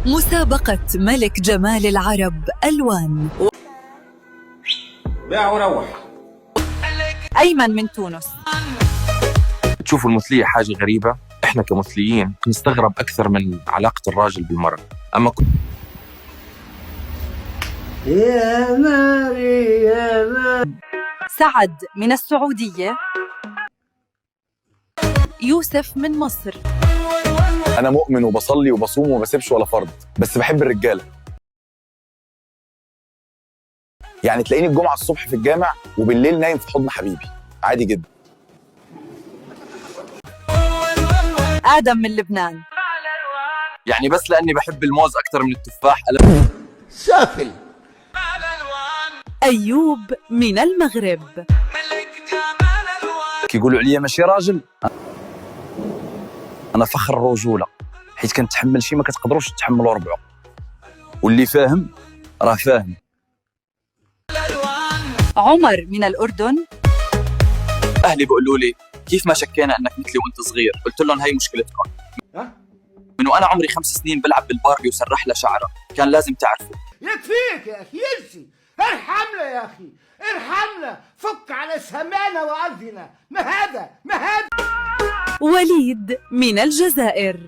مسابقة ملك جمال العرب ألوان. بيع وروح. أيمن من تونس. تشوفوا المثلية حاجة غريبة، احنا كمثليين نستغرب أكثر من علاقة الراجل بالمرأة. أما يا ماري يا ماري. سعد من السعودية. يوسف من مصر. أنا مؤمن وبصلي وبصوم وبسيبش ولا فرض، بس بحب الرجالة. يعني تلاقيني الجمعة الصبح في الجامع وبالليل نايم في حضن حبيبي، عادي جدا. آدم من لبنان. يعني بس لأني بحب الموز أكثر من التفاح سافل. أيوب من المغرب. يقولوا عليا ماشي راجل، أنا فخر الرجولة، حيت كنتحمل شي ما كتقدروش تحملوا ربعه، واللي فاهم راه فاهم. عمر من الأردن. أهلي بيقولوا لي كيف ما شكينا أنك مثلي وأنت صغير؟ قلت لهم هي مشكلتكم. من وأنا عمري 5 سنين بلعب بالباربي وسرح لها شعرها، كان لازم تعرفوا. يكفيك يا أخي، ينسي، ارحمنا يا أخي، ارحمنا، فك على سمانا وأرضنا. ما هذا وليد من الجزائر.